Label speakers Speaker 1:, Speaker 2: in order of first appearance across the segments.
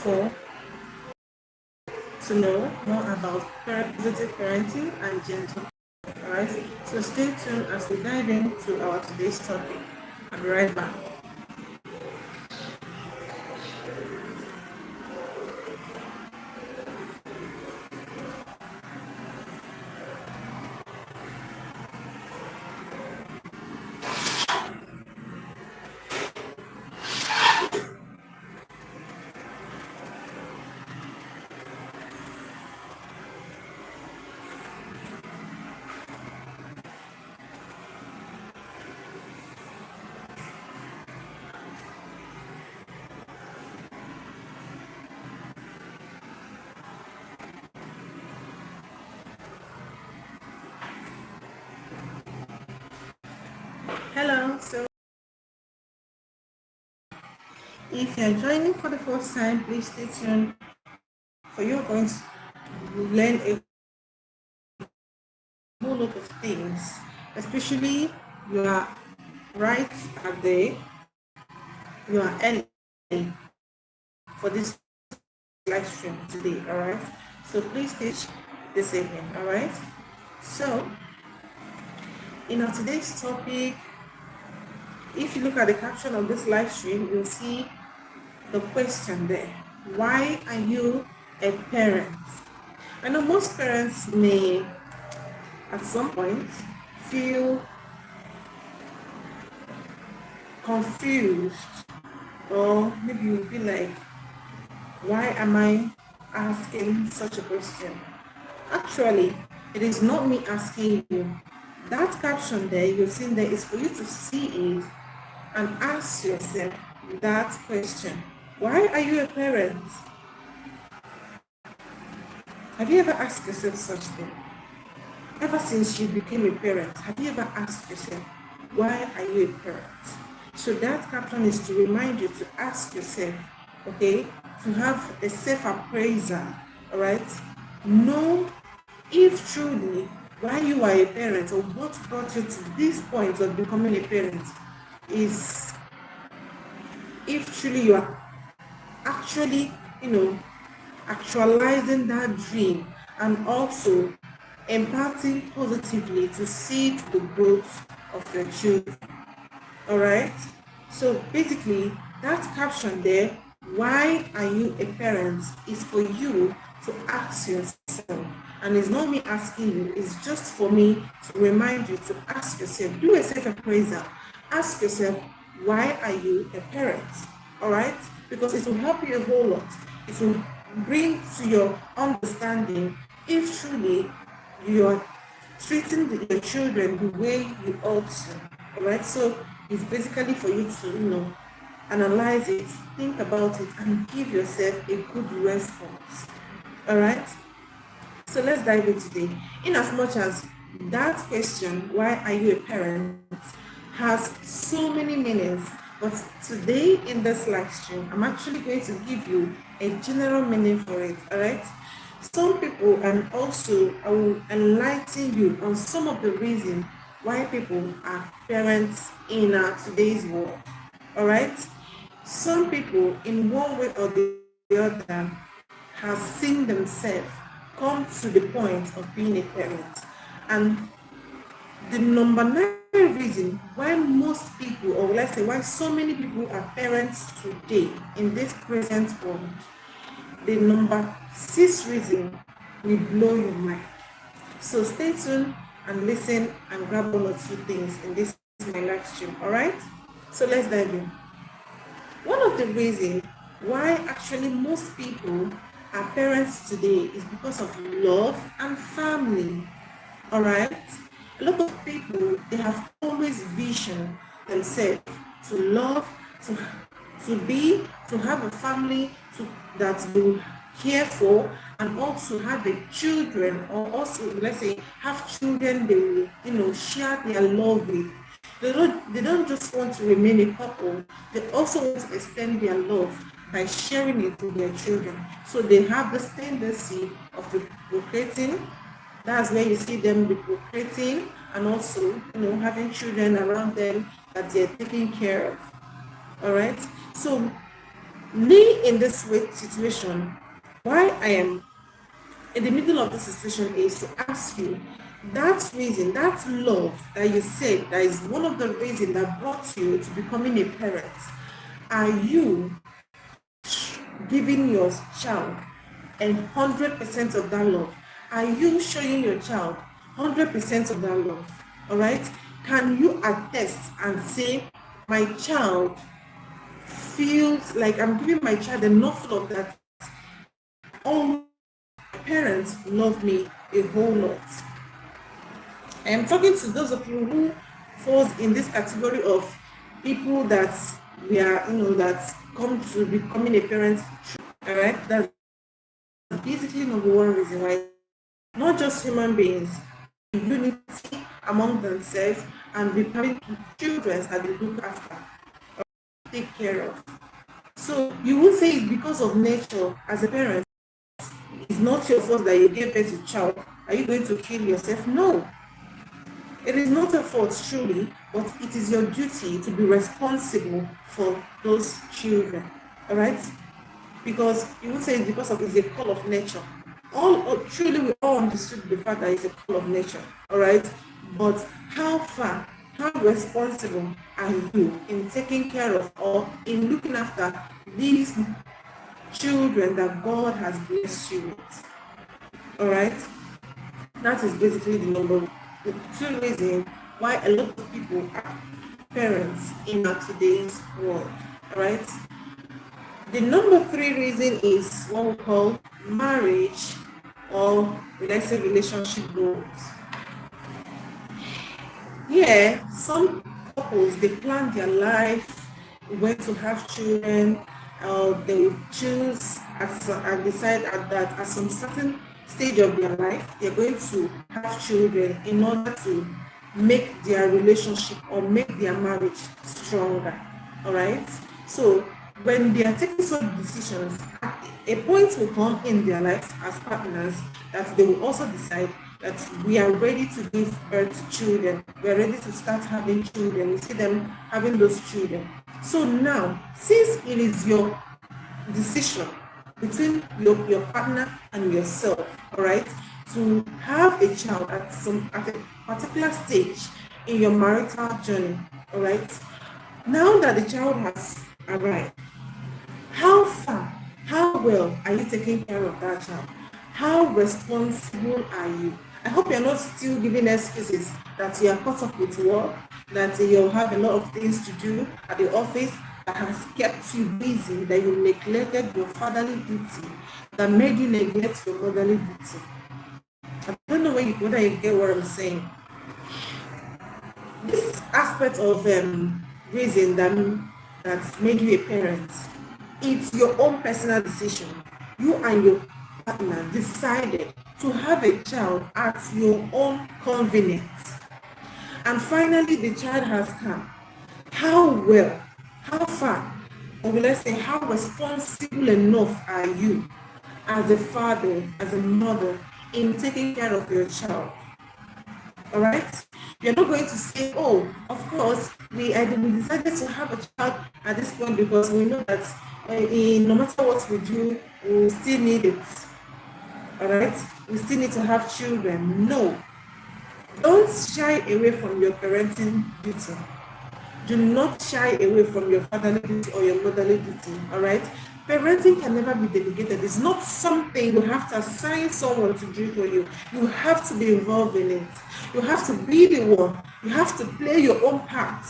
Speaker 1: for to know more about positive parenting and gentle. Alright, so stay tuned as we dive into our today's topic. I'll be right back. Hello, so if you're joining for the first time, please stay tuned for you're going to learn a whole lot of things, especially you are right at the you are early for this live stream today. All right, so please teach this evening. All right, so in our today's topic, if you look at the caption of this live stream, you'll see the question there: why are you a parent? I know most parents may at some point feel confused, or maybe you'll be like, why am I asking such a question? Actually, it is not me asking you. That caption there you've seen there is for you to see it and ask yourself that question. Why are you a parent? Have you ever asked yourself such thing? Ever since you became a parent, have you ever asked yourself, why are you a parent? So that caption is to remind you to ask yourself, okay, to have a self-appraisal, all right? Know if truly why you are a parent or what brought you to this point of becoming a parent is if truly you are actually, actualizing that dream and also imparting positively to seed the growth of your children. All right. So basically, that caption there, why are you a parent, is for you to ask yourself. And it's not me asking you, it's just for me to remind you to ask yourself, do a self-appraisal. Ask yourself, why are you a parent? All right? Because it will help you a whole lot. It will bring to your understanding if truly you are treating your children the way you ought to. All right? So it's basically for you to, analyze it, think about it, and give yourself a good response. All right? So let's dive in today. In as much as that question, why are you a parent, has so many meanings, but today in this live stream, I'm actually going to give you a general meaning for it, all right? Some people, and also I will enlighten you on some of the reasons why people are parents in today's world, all right? Some people, in one way or the other, have seen themselves come to the point of being a parent. And the number 9 reason why most people, or let's say why so many people are parents today in this present world, the number 6 reason will blow your mind. So stay tuned and listen and grab 1 or 2 things in this my live stream, all right? So let's dive in. One of the reasons why actually most people are parents today is because of love and family. All right? A lot of people, they have always visioned themselves to love, to have a family that they will care for, and also have the children, or also, let's say, have children they will, share their love with. They don't just want to remain a couple, they also want to extend their love by sharing it with their children. So they have this tendency of procreating. That's where you see them procreating, and also, having children around them that they're taking care of. All right. So Me in this situation, why I am in the middle of this situation is to ask you that reason, that love that you said that is one of the reasons that brought you to becoming a parent. Are you giving your child and 100% of that love? Are you showing your child 100% of that love? All right. Can you attest and say, my child feels like I'm giving my child enough love that all parents love me a whole lot? I am talking to those of you who falls in this category of people that we are, that come to becoming a parent. All right, that's basically number one reason why not just human beings, unity among themselves and be having children that they look after, take care of. So you would say it's because of nature as a parent. It's not your fault that you gave birth to a child. Are you going to kill yourself? No. It is not a fault, truly, but it is your duty to be responsible for those children. All right? Because you would say it's because of it's a call of nature. Truly, we all understood the fact that it's a call of nature. All right? But how responsible are you in taking care of or in looking after these children that God has blessed you with? All right? That is basically the two reasons why a lot of people are parents in our today's world. All right. The number three reason is what we call marriage, or let's say relationship goals. Yeah, some couples they plan their life when to have children. They will choose and decide that at some certain stage of their life they're going to have children in order to make their relationship or make their marriage stronger. All right. So when they are taking such decisions, a point will come in their lives as partners that they will also decide that we are ready to give birth to children. We are ready to start having children. We see them having those children. So now, since it is your decision between your partner and yourself, all right, to have a child at a particular stage in your marital journey, all right. Now that the child has arrived, how far, how well are you taking care of that child? How responsible are you? I hope you're not still giving excuses that you are caught up with work, that you have a lot of things to do at the office that has kept you busy, that you neglected your fatherly duty, that made you neglect your motherly duty. I don't know whether you get what I'm saying. This aspect of reason that made you a parent, it's your own personal decision. You and your partner decided to have a child at your own convenience. And finally, the child has come. How well, how far, or will I say, how responsible enough are you as a father, as a mother, in taking care of your child? All right. You're not going to say, oh, of course, we decided to have a child at this point because we know that no matter what we do, we still need it. All right. We still need to have children. No. Don't shy away from your parenting duty. Do not shy away from your fatherly duty or your motherly duty. All right. Parenting can never be delegated. It's not something you have to assign someone to do for you. You have to be involved in it. You have to be the one. You have to play your own part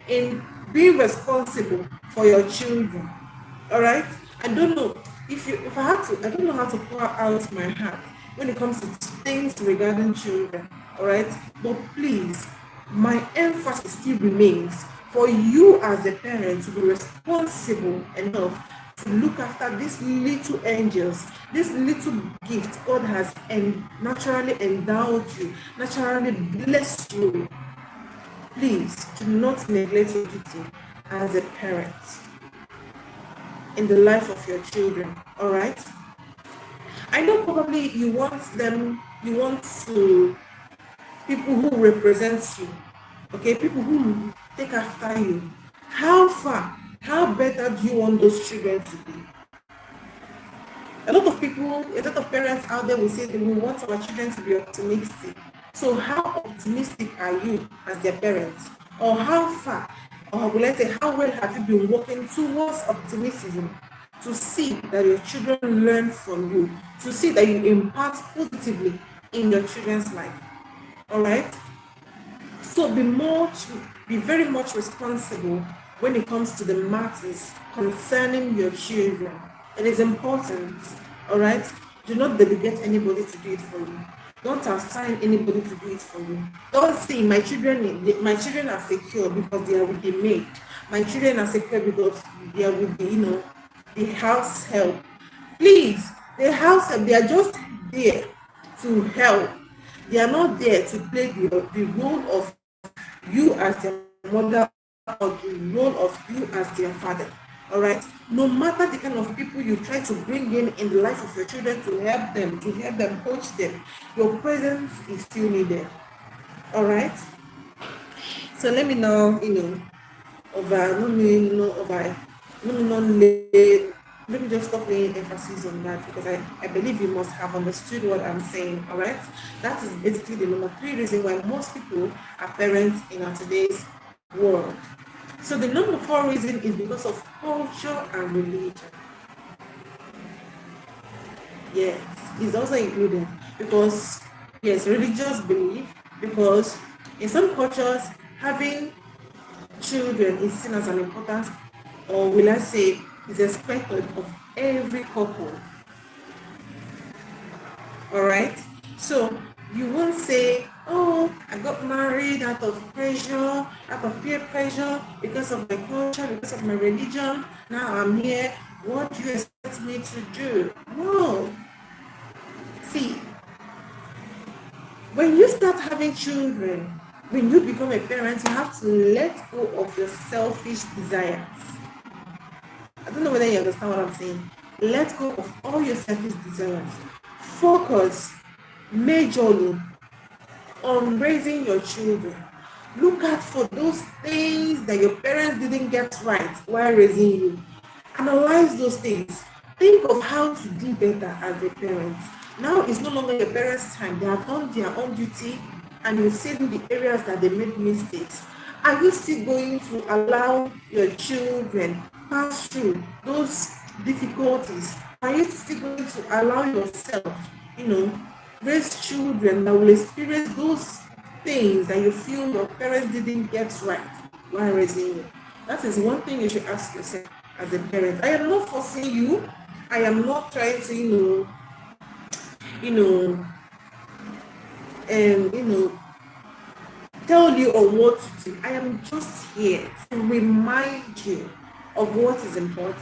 Speaker 1: in being responsible for your children. All right. I don't know if I have to. I don't know how to pour out my heart when it comes to things regarding children. All right. But please, my emphasis still remains for you as a parent to be responsible enough to look after these little angels, this little gift God has naturally endowed you, naturally blessed you. Please do not neglect your duty as a parent in the life of your children. All right. I know probably you want to people who represent you, okay, people who take after you. How far How better do you want those children to be? A lot of people, a lot of parents out there will say that we want our children to be optimistic. So how optimistic are you as their parents? Or how far, or will I say, how well have you been working towards optimism to see that your children learn from you, to see that you impact positively in your children's life? All right? So be very much responsible when it comes to the matters concerning your children. It is important, all right? Do not delegate anybody to do it for you. Don't assign anybody to do it for you. Don't say my children are secure because they are with the maid. My children are secure because they are with the house help. Please, the house help, they are just there to help. They are not there to play the role of you as their mother or the role of you as their father. All right. No matter the kind of people you try to bring in the life of your children to help them, coach them, your presence is still needed. All right. So let me now, let me just stop laying emphasis on that because I believe you must have understood what I'm saying. All right. That is basically the number 3 reason why most people are parents in our today's world. So the number 4 reason is because of culture and religion. Yes, it's also included because yes, religious belief, because in some cultures having children is seen as an important, or will I say is expected of every couple. All right, so you won't say, oh, I got married out of pressure, out of peer pressure, because of my culture, because of my religion. Now I'm here. What do you expect me to do? No. See, when you start having children, when you become a parent, you have to let go of your selfish desires. I don't know whether you understand what I'm saying. Let go of all your selfish desires. Focus majorly on raising your children. Look out for those things that your parents didn't get right while raising you. Analyze those things. Think of how to do better as a parent. Now it's no longer your parents' time. They have done their own duty and you see in the areas that they made mistakes. Are you still going to allow your children pass through those difficulties? Are you still going to allow yourself, raise children that will experience those things that you feel your parents didn't get right while raising you? That is one thing you should ask yourself as a parent. I am not forcing you. I am not trying to, tell you on what to do. I am just here to remind you of what is important,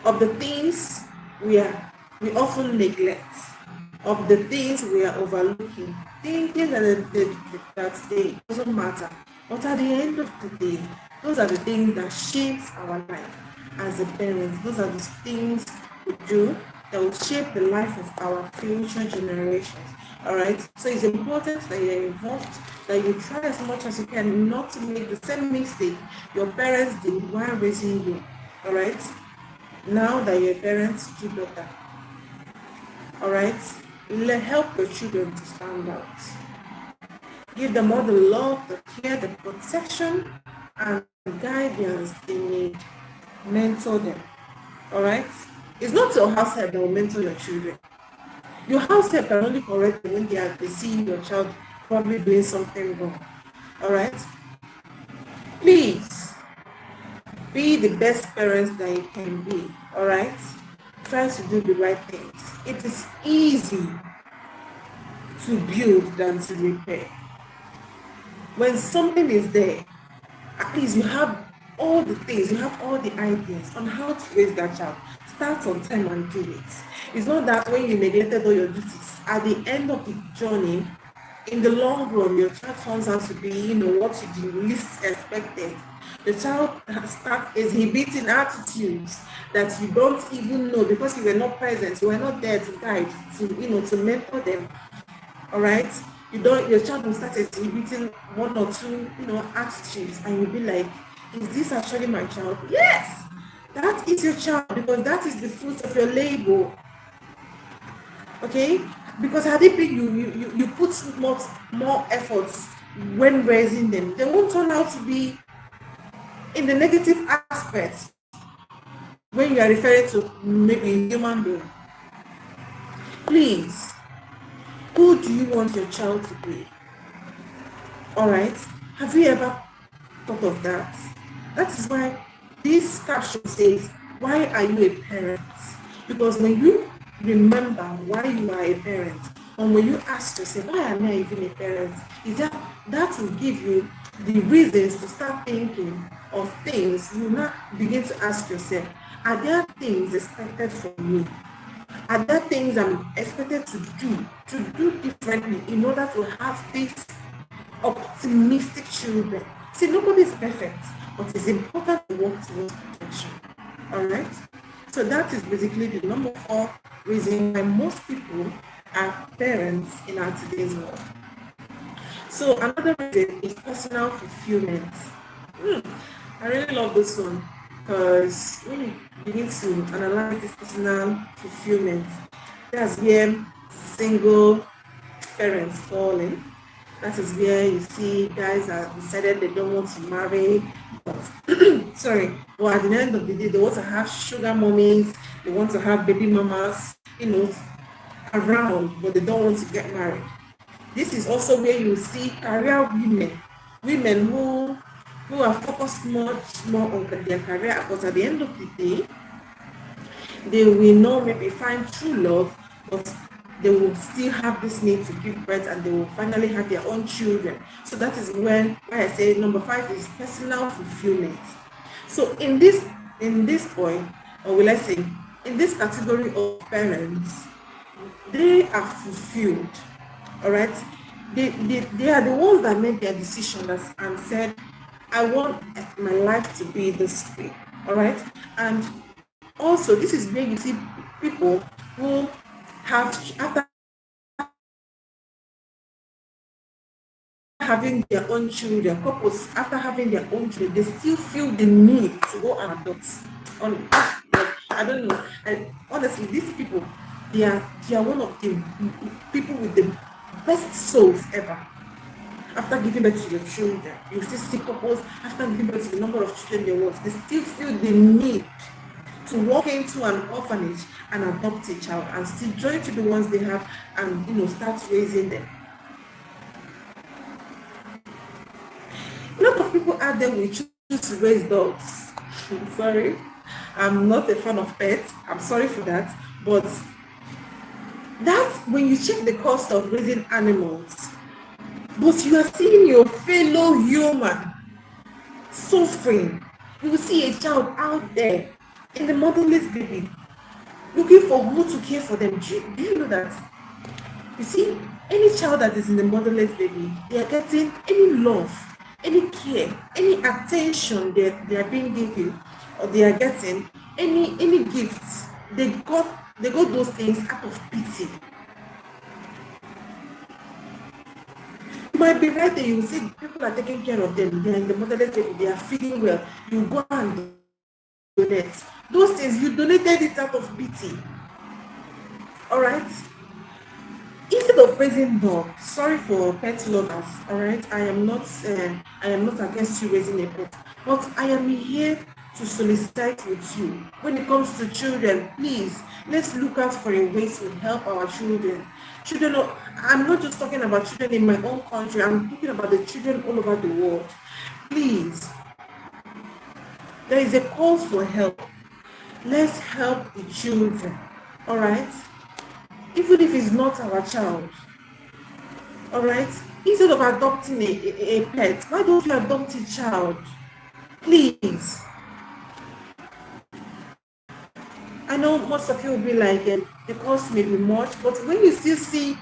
Speaker 1: of the things we often neglect, of the things we are overlooking, thinking that they doesn't matter. But at the end of the day, those are the things that shapes our life as a parent. Those are the things we do that will shape the life of our future generations. All right. So it's important that you're involved, that you try as much as you can not to make the same mistake your parents did while raising you. All right. Now that your parents do better. All right. Help your children to stand out. Give them all the love, the care, the protection, and guidance they need. Mentor them. All right. It's not your house help that will mentor your children. Your house help can only correct them when they see your child probably doing something wrong. All right. Please be the best parents that you can be. All right. Try to do the right things. It is easy to build than to repair. When something is there, at least you have all the things, you have all the ideas on how to raise that child. Start on time and do it. It's not that when you neglected all your duties, at the end of the journey, in the long run, your child turns out to be, what you least expected. The child starts exhibiting attitudes that you don't even know because you were not present, you were not there to guide, to mentor them. All right, your child will start exhibiting one or two, attitudes, and you'll be like, Is this actually my child? Yes, that is your child, because that is the fruit of your labor. Okay, because had it been you put more efforts when raising them, they won't turn out to be in the negative aspect when you are referring to maybe a human being. Please, who do you want your child to be? All right, have you ever thought of that? That is why this caption says, why are you a parent? Because when you remember why you are a parent, and when you ask yourself, why am I even a parent? Is that will give you the reasons to start thinking of things. You now begin to ask yourself, are there things expected from me? Are there things I'm expected to do differently in order to have these optimistic children? See, nobody is perfect, but it's important to work towards perfection. All right. So that is basically the number 4 reason why most people are parents in our today's world. So another reason is personal fulfillment. I really love this one, because when you begin to analyze this personal fulfillment, that's where single parents fall in. That is where you see guys that decided they don't want to marry, but sorry, but at the end of the day, they want to have sugar mummies, they want to have baby mamas, around, but they don't want to get married. This is also where you see career women who are focused much more on their career, but at the end of the day, they will not maybe find true love, but they will still have this need to give birth, and they will finally have their own children. So that is when why I say number 5 is personal fulfillment. So in this point, or will I say, in this category of parents, they are fulfilled. All right, they are the ones that made their decision and said, I want my life to be this way. All right, and also this is where you see people who have, after having their own children, couples after having their own children, they still feel the need to go and adopt. I don't know. And honestly, these people, they are one of the people with the best souls ever. After giving birth to your children, you still see couples after giving birth to the number of children they want, they still feel the need to walk into an orphanage and adopt a child and still join to the ones they have, and start raising them. A lot of people out there will choose to raise dogs. Sorry, I'm not a fan of pets. I'm sorry for that. But that, when you check the cost of raising animals, but you are seeing your fellow human suffering. You will see a child out there in the motherless baby looking for who to care for them. Do you know that? You see, any child that is in the motherless baby, they are getting any love, any care, any attention they are being given, or they are getting any gifts. They got those things out of pity. You might be right there, you will see people are taking care of them, they are in the motherless baby, they are feeling well. You go and donate. Those things, you donated it out of pity. All right? Instead of raising dogs, sorry for pet lovers, all right? I am not against you raising a pet, but I am here to solicit with you. When it comes to children, please, let's look out for a way to help our children. I'm not just talking about children in my own country, I'm talking about the children all over the world. Please, there is a call for help. Let's help the children, all right? Even if it's not our child, all right? Instead of adopting a pet, why don't you adopt a child? Please. I know most of you will be like, the cost may be much, but when you still see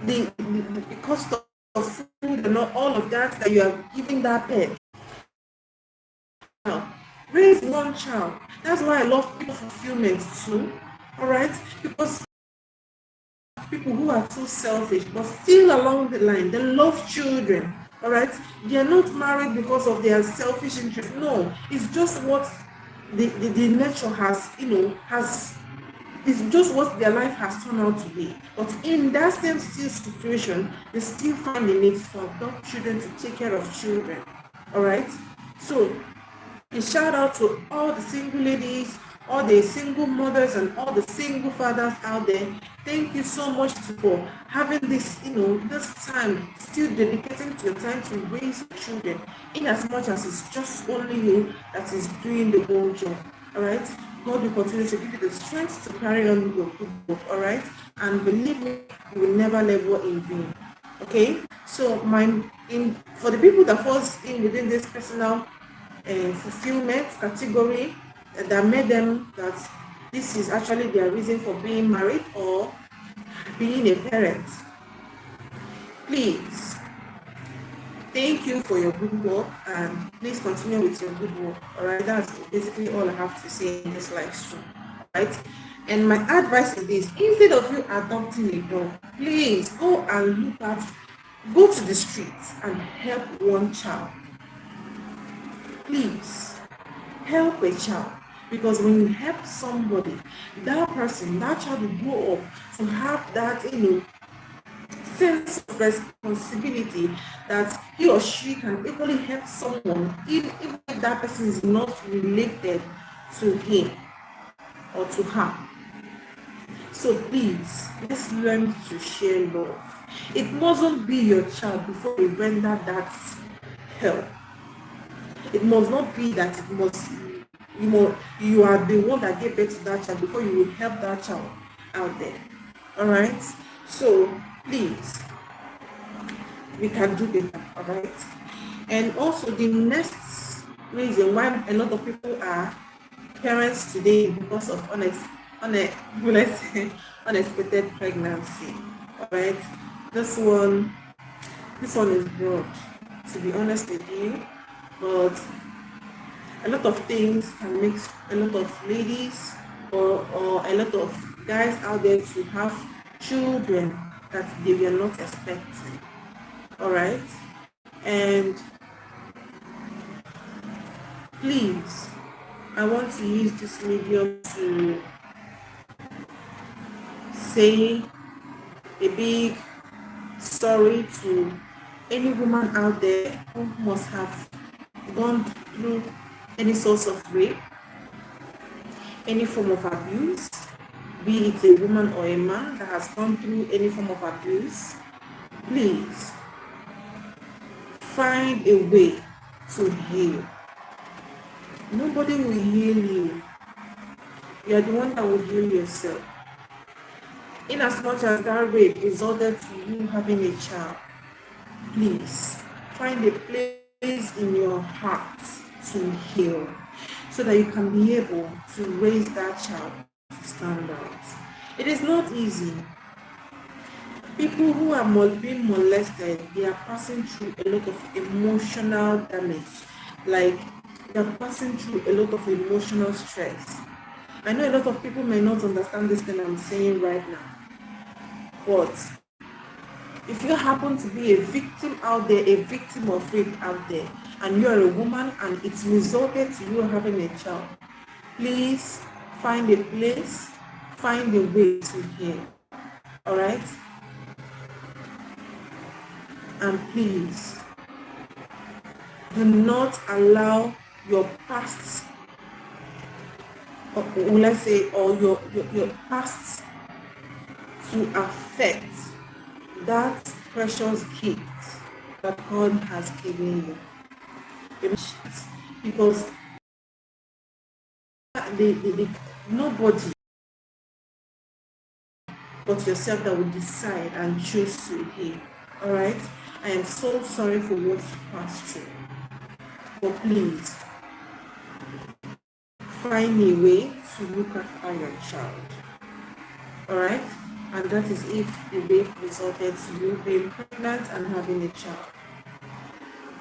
Speaker 1: the cost of food and all of that you are giving that pet, raise one child. That's why I love people fulfillment too, all right? Because people who are too selfish, but still along the line, they love children. All right, they are not married because of their selfish interest. No, it's just what the nature has, has, it's just what their life has turned out to be. But in that same still situation, they still find the need to adopt children, to take care of children. All right, so a shout out to all the single ladies, all the single mothers, and all the single fathers out there. Thank you so much for having this, this time, still dedicating to your time to raise children, in as much as it's just only you that is doing the whole job. All right. God will continue to give you the strength to carry on your good work. All right. And believe me, you will never labor in vain. Okay. So for the people that falls in within this personal fulfillment category, that made them that this is actually their reason for being married or being a parent, please, thank you for your good work, and please continue with your good work. All right, that's basically all I have to say in this live stream. Right, and my advice is this: instead of you adopting a dog, please go to the streets and help one child. Please help a child, because when you help somebody, that child will grow up to have that sense of responsibility, that he or she can equally help someone, even if that person is not related to him or to her. So please, let's learn to share love. It mustn't be your child before you render that help. It must not be that you are the one that gave birth to that child before you will help that child out there. All right. So please, we can do better. All right. And also, the next reason why a lot of people are parents today because of unexpected pregnancy. All right. This one is broad, to be honest with you, but a lot of things can make a lot of ladies or a lot of guys out there to have children that they were not expecting. All right, and please, I want to use this medium to say a big sorry to any woman out there who must have gone through any source of rape, any form of abuse, be it a woman or a man that has gone through any form of abuse. Please find a way to heal. Nobody will heal you. You are the one that will heal yourself. In as much as that rape resulted to you having a child, please find a place in your heart to heal, so that you can be able to raise that child to standards. It is not easy. People who are being molested, they are passing through a lot of emotional damage. Like, they are passing through a lot of emotional stress. I know a lot of people may not understand this thing I'm saying right now, but if you happen to be a victim out there, a victim of rape out there, and you are a woman and it resulted to you having a child, please find a place, find a way to heal. All right? And please, do not allow your past, or let's say, or your past to affect that precious gift that God has given you. Because nobody but yourself that will decide and choose to heal. All right? I am so sorry for what you passed through. But please, find a way to look after your child. All right? And that is if the rape resulted to you being pregnant and having a child.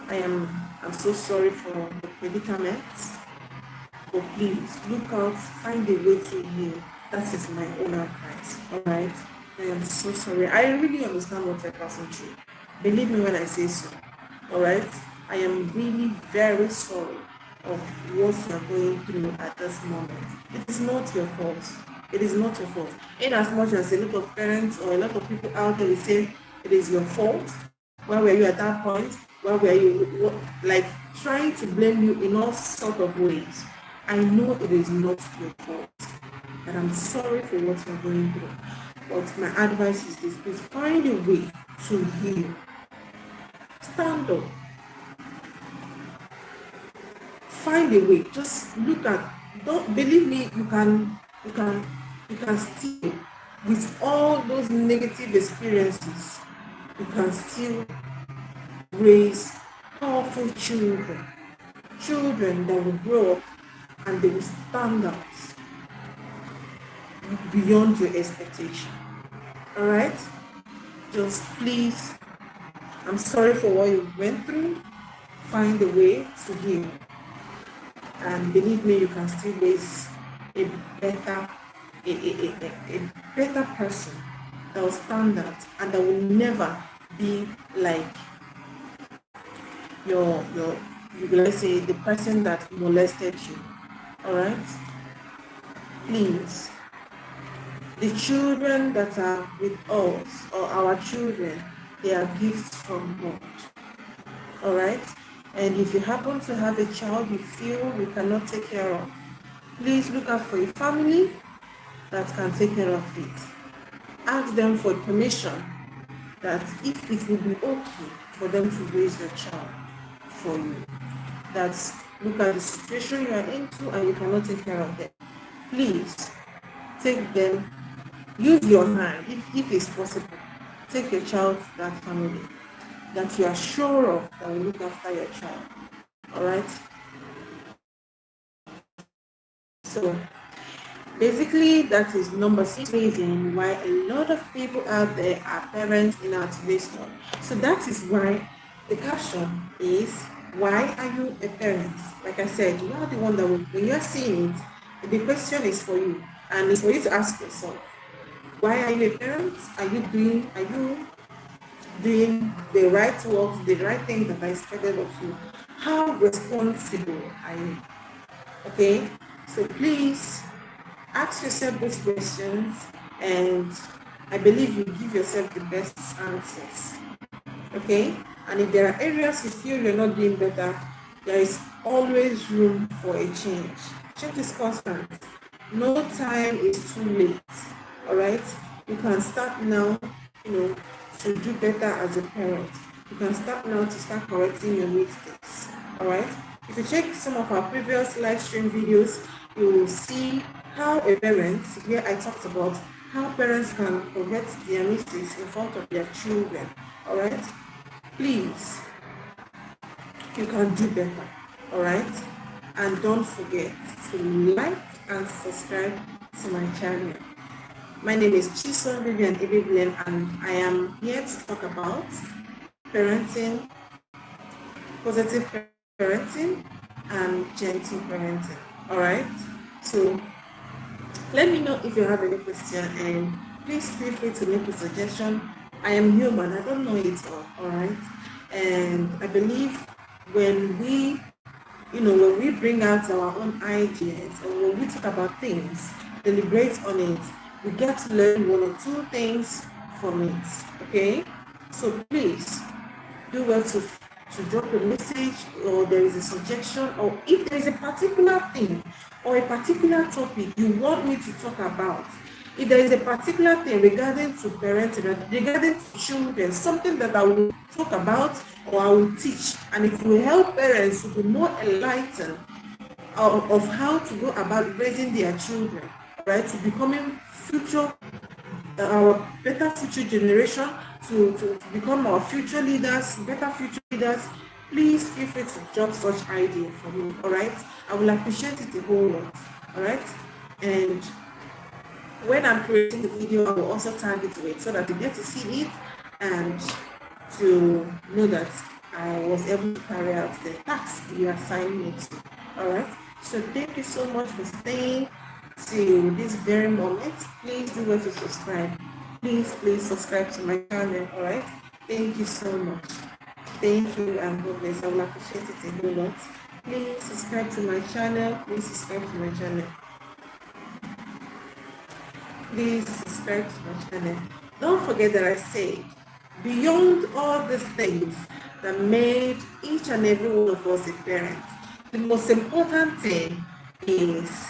Speaker 1: I'm so sorry for the predicament, but please look out, find a way to heal. That is my own advice. All right? I am so sorry. I really understand what you're passing through. Believe me when I say so. All right. I am really very sorry of what you are going through at this moment. It is not your fault. It is not your fault. In as much as a lot of parents or a lot of people out there will say it is your fault. Where were you at that point? Where were you? Like trying to blame you in all sort of ways. I know it is not your fault. And I'm sorry for what you're going through. But my advice is this: please find a way to heal. Stand up. Find a way. Just look at, don't believe me, you can still, with all those negative experiences, you can still raise powerful children. Children that will grow up and they will stand out beyond your expectation. Alright? Just please, I'm sorry for what you went through. Find a way to heal. And believe me, you can still raise a better, a better person that will stand out and that will never be like let's say the person that molested you. All right, please. The children that are with us, or our children, they are gifts from God. All right. And if you happen to have a child you feel you cannot take care of, please look out for a family that can take care of it. Ask them for permission that if it will be okay for them to raise your child for you. That's, look at the situation you are into and you cannot take care of them. Please take them, use your hand, if it's possible. Take your child to that family that you are sure of that will look after your child. All right. So basically, that is number 6 reason why a lot of people out there are parents in our today's world. So that is why the caption is, why are you a parent? Like I said, you are the one that will, when you're seeing it, the question is for you, and it's for you to ask yourself, why are you a parent? Are you doing the right work, the right things that are expected of you? How responsible are you? Okay, so please ask yourself those questions, and I believe you give yourself the best answers. Okay, and if there are areas you feel you're not doing better, there is always room for a change. Change is constant. No time is too late. All right, you can start now, to do better as a parent. You can start now to start correcting your mistakes. All right, if you check some of our previous live stream videos, you will see how a parent, where I talked about how parents can correct their mistakes in front of their children. All right, please, you can do better. All right, and don't forget to like and subscribe to my channel. My name is Chisom Vivian Ibiblen, and I am here to talk about parenting, positive parenting, and gentle parenting. All right, so let me know if you have any question, and please feel free to make a suggestion. I am human, I don't know it all right? And I believe when we, when we bring out our own ideas, or when we talk about things, deliberate on it, we get to learn one or two things from it, okay? So please, do well to drop a message, or there is a suggestion, or if there is a particular thing or a particular topic you want me to talk about, if there is a particular thing regarding to parenting, regarding to children, something that I will talk about or I will teach, and it will help parents to be more enlightened of how to go about raising their children, right, to becoming future, our better future generation, to become our future leaders, better future leaders. Please feel free to drop such idea for me. All right, I will appreciate it a whole lot. All right, and when I'm creating the video, I will also tag it to it so that you get to see it and to know that I was able to carry out the task you assigned me to. All right, so thank you so much for staying till this very moment. Please do well to subscribe. Please subscribe to my channel. All right, thank you so much. Thank you and God bless. I will appreciate it a whole lot. Please subscribe to my channel. Please subscribe to my channel. Please subscribe to my channel. Don't forget that I said, beyond all these things that made each and every one of us a parent, the most important thing is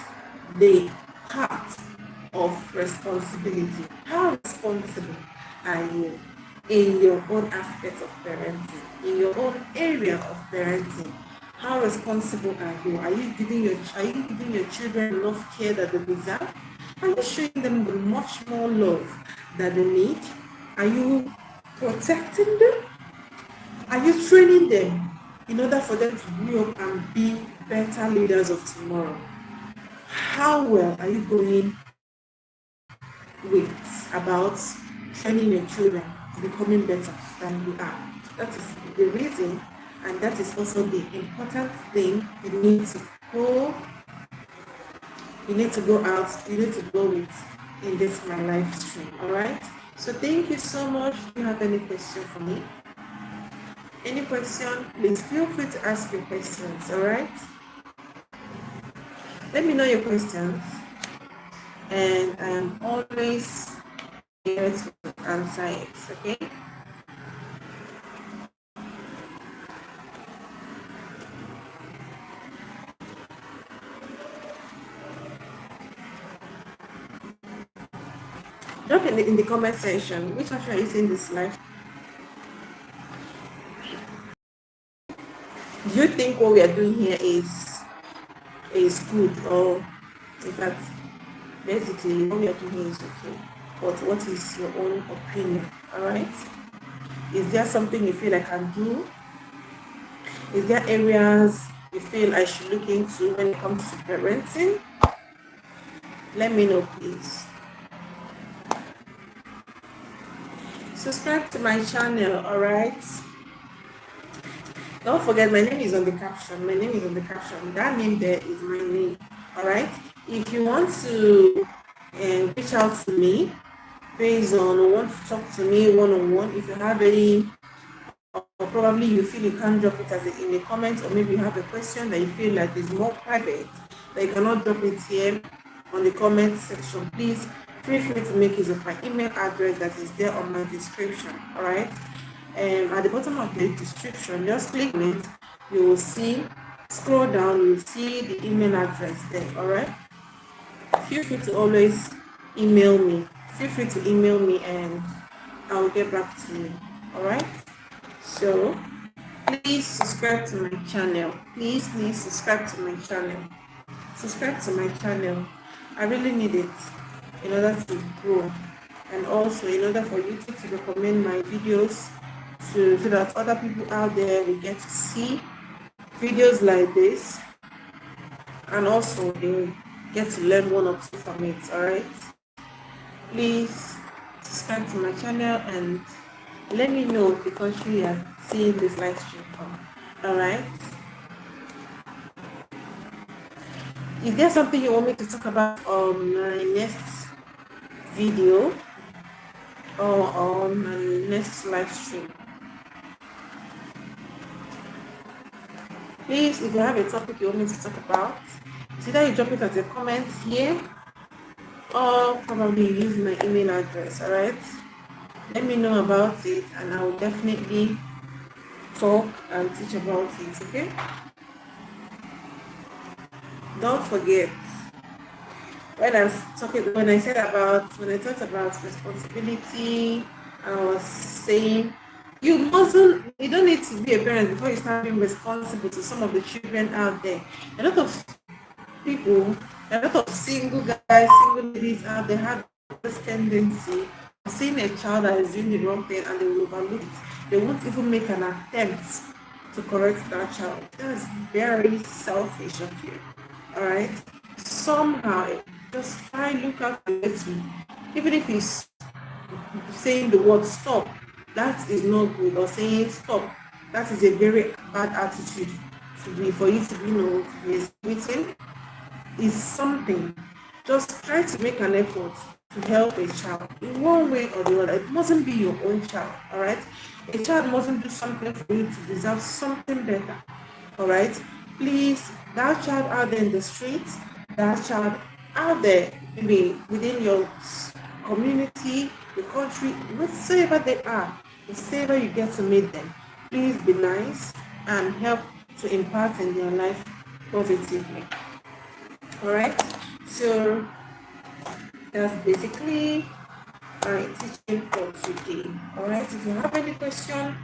Speaker 1: the part of responsibility. How responsible are you in your own aspect of parenting, in your own area of parenting? How responsible are you? Are you giving your children enough care that they deserve? Are you showing them the much more love that they need? Are you protecting them? Are you training them in order for them to grow up and be better leaders of tomorrow? How well are you going with about training your children to becoming better than you are? That is the reason, and that is also the important thing you need to go out, you need to go with in this my live stream. All right, so thank you so much. Do you have any question for me? Any question, please feel free to ask your questions. All right, let me know your questions, and I'm always here to answer it. Okay. Drop in the comment section which option are you seeing this live. Do you think what we are doing here is good, or in fact basically what we are doing here is okay? But what is your own opinion? All right, is there something you feel I can do? Is there areas you feel I should look into when it comes to parenting? Let me know, please. Subscribe to my channel. All right, don't forget, my name is on the caption. That name there is my name. All right, if you want to reach out to me based on, or want to talk to me one-on-one, if you have any, or probably you feel you can't drop it in a comment, or maybe you have a question that you feel like is more private, that you cannot drop it here on the comment section, please feel free to make use of my email address that is there on my description. All right, at the bottom of the description, just click it, you will see, scroll down, you will see the email address there. All right, feel free to always email me. And I will get back to you. All right, so please subscribe to my channel. Please subscribe to my channel. I really need it in order to grow, and also in order for YouTube to recommend my videos so that other people out there will get to see videos like this, and also they will get to learn one or two from it. All right, please subscribe to my channel and let me know the country you are seeing this live stream from. All right, is there something you want me to talk about on my next video or on my next live stream? Please, if you have a topic you want me to talk about, either you drop it as a comment here, or probably use my email address. All right, let me know about it, and I will definitely talk and teach about it. Okay, don't forget, when I talked about responsibility, I was saying you don't need to be a parent before you start being responsible to some of the children out there. A lot of people, a lot of single guys, single ladies out there have this tendency of seeing a child that is doing the wrong thing and they will overlook it. They won't even make an attempt to correct that child. That is very selfish of you. All right, somehow just try and look after it. Even if he's saying the word stop, that is not good, or saying stop, that is a very bad attitude for you to be exhibiting. Is something. Just try to make an effort to help a child in one way or the other. It mustn't be your own child, all right? A child mustn't do something for you to deserve something better, all right? Please, that child out there in the streets, that child out there, maybe within your community, the country, whatsoever they are, whatsoever you get to meet them, please be nice and help to impact in their life positively. All right, so that's basically my teaching for today. All right, if you have any question,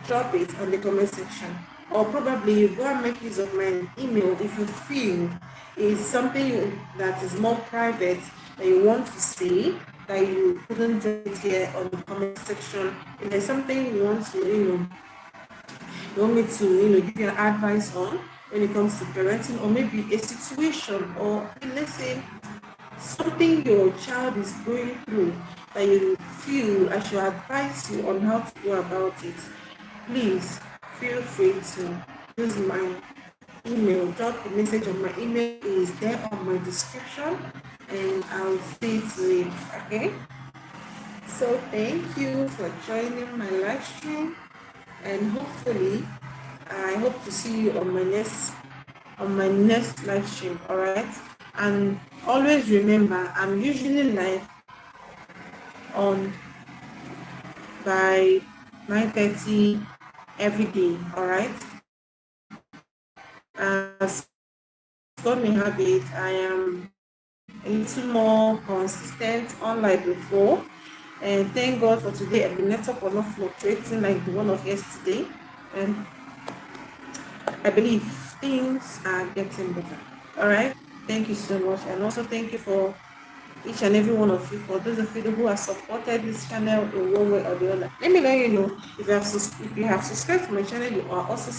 Speaker 1: drop it on the comment section, or probably you go and make use of my email if you feel is something that is more private that you want to see that you couldn't drop it here on the comment section. If there's something you want to, you want me to, give you an advice on when it comes to parenting, or maybe a situation, or let's say something your child is going through that you feel I should advise you on how to go about it, please feel free to use my email. Drop a message on my email, is there on my description, and I'll see to it. Okay, so thank you for joining my live stream, and hopefully I hope to see you on my next live stream. All right, and always remember, I'm usually live on by 9:30 every day. All right, as God may have it, I am a little more consistent unlike before, and thank God for today. The network was not fluctuating like the one of yesterday, and I believe things are getting better. All right, thank you so much, and also thank you for each and every one of you, for those of you who have supported this channel in one way or the other. Let me let you know, if you have subscribed to my channel, you are also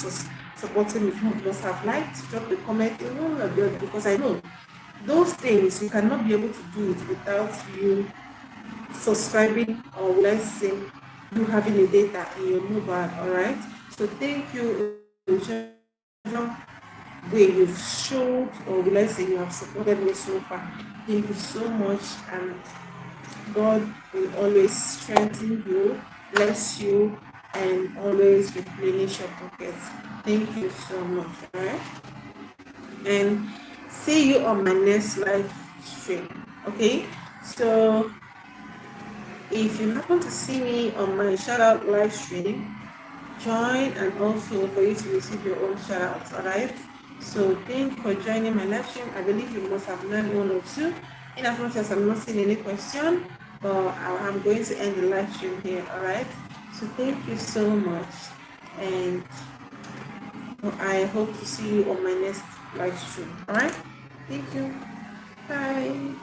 Speaker 1: supporting me. You must have liked, drop a comment in one way or the other, because I know those things you cannot be able to do it without you subscribing, or let's say you having a data in your mobile. All right, so thank you way you've showed, or let's say you have supported me so far. Thank you so much, and God will always strengthen you, bless you, and always replenish your pockets. Thank you so much. All right, and see you on my next live stream. Okay, so if you happen to see me on my shout out live stream, join, and also for you to receive your own shout outs. All right, so thank you for joining my live stream. I believe you must have learned one or two. In as much as I'm not seeing any question, but I'm going to end the live stream here. All right, so thank you so much, and I hope to see you on my next live stream. All right, thank you. Bye.